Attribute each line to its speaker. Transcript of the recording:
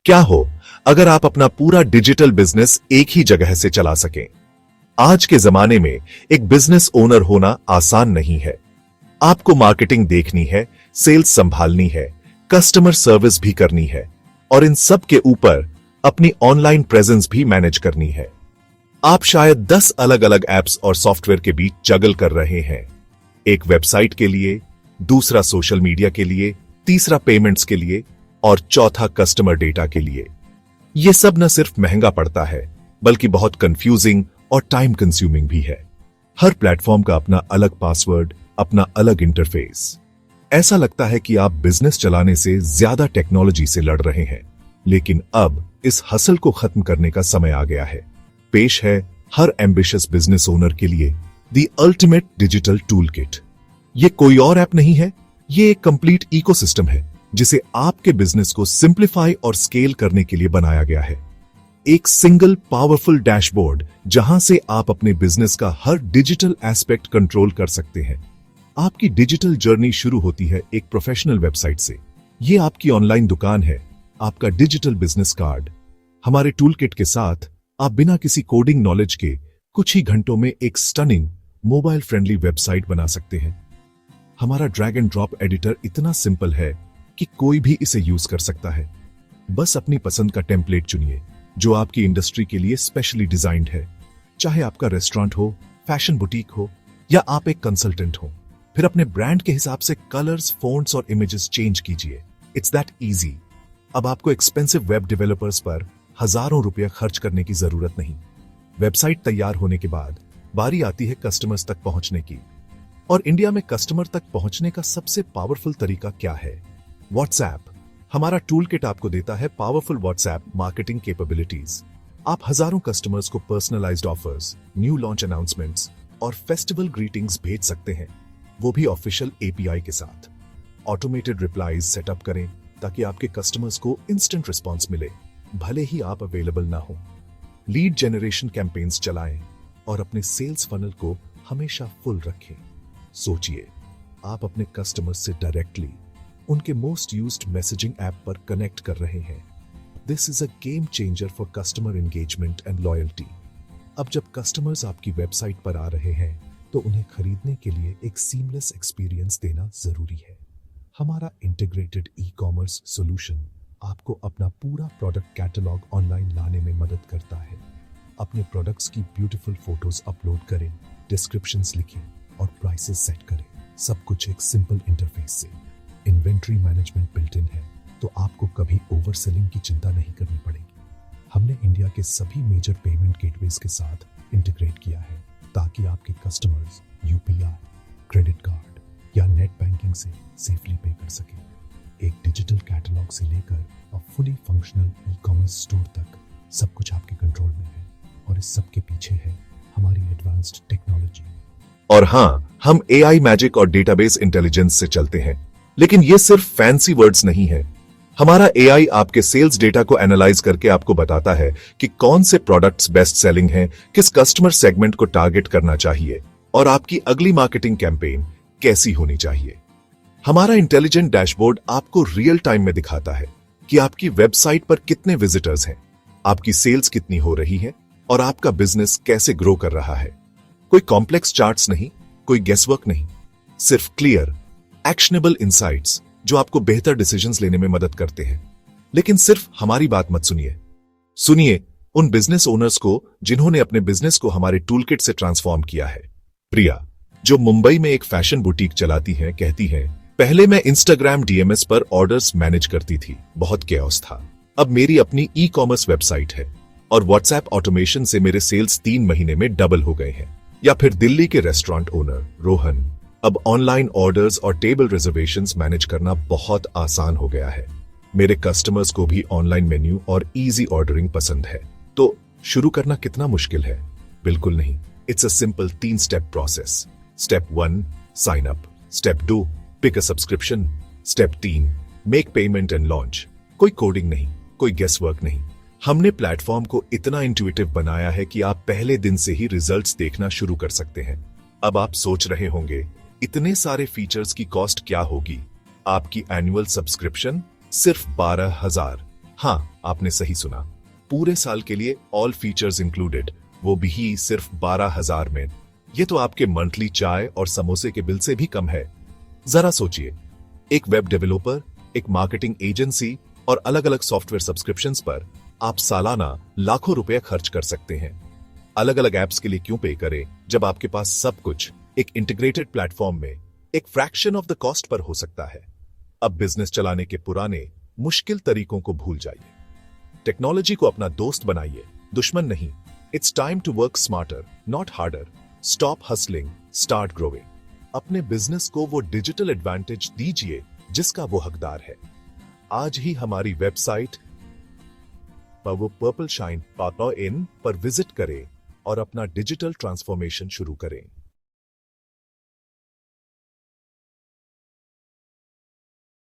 Speaker 1: क्या हो अगर आप अपना पूरा डिजिटल बिजनेस एक ही जगह से चला सकें? आज के जमाने में एक बिजनेस ओनर होना आसान नहीं है। आपको मार्केटिंग देखनी है, सेल्स संभालनी है, कस्टमर सर्विस भी करनी है और इन सब के ऊपर अपनी ऑनलाइन प्रेजेंस भी मैनेज करनी है। आप शायद 10 अलग अलग एप्स और सॉफ्टवेयर के बीच जगल कर रहे हैं। एक वेबसाइट के लिए, दूसरा सोशल मीडिया के लिए, तीसरा पेमेंट्स के लिए और चौथा कस्टमर डेटा के लिए। यह सब न सिर्फ महंगा पड़ता है बल्कि बहुत कंफ्यूजिंग और टाइम कंज्यूमिंग भी है। हर प्लेटफॉर्म का अपना अलग पासवर्ड, अपना अलग इंटरफेस। ऐसा लगता है कि आप बिजनेस चलाने से ज्यादा टेक्नोलॉजी से लड़ रहे हैं, लेकिन अब इस हसल को खत्म करने का समय आ गया है। पेश है हर एम्बिशियस बिजनेस ओनर के लिए the ultimate digital tool kit. ये कोई और ऐप नहीं है, ये एक कंप्लीट इकोसिस्टम है जिसे आपके बिजनेस को सिंप्लीफाई और स्केल करने के लिए बनाया गया है। एक सिंगल पावरफुल डैशबोर्ड जहां से आप अपने बिजनेस का हर डिजिटल एस्पेक्ट कंट्रोल कर सकते हैं। आपकी डिजिटल जर्नी शुरू होती है एक प्रोफेशनल वेबसाइट से। यह आपकी ऑनलाइन दुकान है, आपका डिजिटल बिजनेस कार्ड। हमारे टूल किट के साथ आप बिना किसी कोडिंग नॉलेज के कुछ ही घंटों में एक स्टनिंग मोबाइल फ्रेंडली वेबसाइट बना सकते हैं। हमारा ड्रैग एंड ड्रॉप एडिटर इतना सिंपल है कि कोई भी इसे यूज कर सकता है। बस अपनी पसंद का टेम्पलेट चुनिए जो आपकी इंडस्ट्री के लिए स्पेशली डिजाइंड है। चाहे आपका रेस्टोरेंट हो, फैशन बुटीक हो या आप एक कंसल्टेंट हो, फिर अपने ब्रांड के हिसाब से कलर्स, फोंट्स और इमेजेस चेंज कीजिए। It's that easy. अब आपको एक्सपेंसिव वेब डेवलपर्स पर हजारों रुपया खर्च करने की जरूरत नहीं। वेबसाइट तैयार होने के बाद बारी आती है कस्टमर्स तक पहुंचने की। और इंडिया में कस्टमर तक पहुंचने का सबसे पावरफुल तरीका क्या है? व्हाट्सएप। हमारा टूल किट आपको देता है पावरफुल व्हाट्सएप मार्केटिंग कैपेबिलिटीज। आप हजारों कस्टमर्स को personalised offers, new launch announcements और फेस्टिवल ग्रीटिंग्स भेज सकते हैं, वो भी ऑफिशियल एपीआई के साथ। ऑटोमेटेड रिप्लाईज सेटअप करें ताकि आपके कस्टमर्स को इंस्टेंट रिस्पॉन्स मिले, भले ही आप अवेलेबल ना हो। लीड जनरेशन कैंपेन्स चलाएं और अपने सेल्स फनल को हमेशा फुल रखें। सोचिए, आप अपने कस्टमर्स से डायरेक्टली उनके मोस्ट यूज्ड मैसेजिंग ऐप पर कनेक्ट कर रहे हैं। This is a game changer for customer engagement and loyalty. अब जब कस्टमर्स आपकी वेबसाइट पर आ रहे हैं तो उन्हें खरीदने के लिए एक सीमलेस एक्सपीरियंस देना जरूरी है। हमारा इंटीग्रेटेड ई-कॉमर्स सॉल्यूशन आपको अपना पूरा प्रोडक्ट कैटलॉग ऑनलाइन लाने में मदद करता है। अपने प्रोडक्ट्स की ब्यूटीफुल फोटोज अपलोड करें, डिस्क्रिप्शंस लिखें और प्राइसेस सेट करें, सब कुछ एक सिंपल इंटरफेस से। इन्वेंट्री मैनेजमेंट बिल्ट इन है तो आपको कभी ओवर सेलिंग की चिंता नहीं करनी पड़ेगी। हमने इंडिया के सभी मेजर पेमेंट गेटवेज के साथ इंटीग्रेट किया है ताकि आपके कस्टमर्स यूपीआई, क्रेडिट कार्ड या नेट बैंकिंग से सेफली पे कर सकें। एक डिजिटल कैटलॉग से लेकर a fully functional e-commerce store तक सब कुछ आपके कंट्रोल में है और इस सब के पीछे है हमारी एडवांस्ड टेक्नोलॉजी। और हाँ, हम एआई मैजिक और डेटाबेस इंटेलिजेंस से चलते हैं, लेकिन ये सिर्फ फैंसी वर्ड्स नहीं है। हमारा एआई आपके सेल्स डेटा को एनालाइज करके आपको बताता है कि कौन से प्रोडक्ट्स बेस्ट सेलिंग हैं, किस कस्टमर सेगमेंट को टारगेट करना चाहिए और आपकी अगली मार्केटिंग कैंपेन कैसी होनी चाहिए। हमारा इंटेलिजेंट डैशबोर्ड आपको रियल टाइम में दिखाता है कि आपकी वेबसाइट पर कितने विजिटर्स हैं, आपकी सेल्स कितनी हो रही है और आपका बिजनेस कैसे ग्रो कर रहा है। कोई कॉम्प्लेक्स चार्ट्स नहीं, कोई गेसवर्क नहीं, सिर्फ क्लियर एक्शनेबल इंसाइट्स जो आपको बेहतर डिसीजंस लेने में मदद करते हैं। लेकिन सिर्फ हमारी बात मत सुनिए, सुनिए उन बिजनेस ओनर्स को जिन्होंने अपने बिजनेस को हमारे टूलकिट से ट्रांसफॉर्म किया है। प्रिया, जो मुंबई में एक फैशन बुटीक चलाती हैं, कहती हैं, पहले मैं इंस्टाग्राम डीएमएस पर ऑर्डर्स मैनेज करती थी, बहुत केओस था। अब मेरी अपनी ई कॉमर्स वेबसाइट है और व्हाट्सएप ऑटोमेशन से मेरे सेल्स 3 महीने में डबल हो गए हैं। या फिर दिल्ली के रेस्टोरेंट ओनर रोहन, अब ऑनलाइन ऑर्डर्स और टेबल रिजर्वेशंस मैनेज करना बहुत आसान हो गया है। मेरे कस्टमर्स को भी ऑनलाइन मेन्यू और इजी ऑर्डरिंग पसंद है। तो शुरू करना कितना मुश्किल है? बिल्कुल नहीं। It's a simple 3 step process. Step 1, sign up. Step 2, pick a subscription. Step 3, make payment and launch. कोई कोडिंग नहीं, कोई गेस वर्क नहीं। हमने प्लेटफॉर्म को इतना इंट्यूटिव बनाया है कि आप पहले दिन से ही रिजल्ट्स देखना शुरू कर सकते हैं। अब आप सोच रहे होंगे, इतने सारे फीचर्स की कॉस्ट क्या होगी? आपकी एनुअल सब्सक्रिप्शन सिर्फ 12,000। हाँ, आपने सही सुना। पूरे साल के लिए ऑल फीचर्स इंक्लूडेड, वो भी सिर्फ 12,000 में। ये तो आपके मंथली चाय और समोसे के बिल से भी कम है। जरा सोचिए, एक वेब डेवलपर, एक मार्केटिंग एजेंसी और अलग अलग सॉफ्टवेयर सब्सक्रिप्शंस पर आप सालाना लाखों रुपए खर्च कर सकते हैं। अलग अलग ऐप्स के लिए क्यों पे करें जब आपके पास सब कुछ एक इंटीग्रेटेड प्लेटफॉर्म में एक fraction of the cost per हो सकता है। अब बिजनेस चलाने के पुराने मुश्किल तरीकों को भूल जाइए। टेक्नोलॉजी को अपना दोस्त बनाइए, दुश्मन नहीं। It's time to work smarter, not harder. Stop hustling, start growing. अपने बिजनेस को वो डिजिटल एडवांटेज दीजिए जिसका वो हकदार है। आज ही हमारी वेबसाइट purpleshine.in पर विजिट करें और अपना डिजिटल ट्रांसफॉर्मेशन शुरू करें।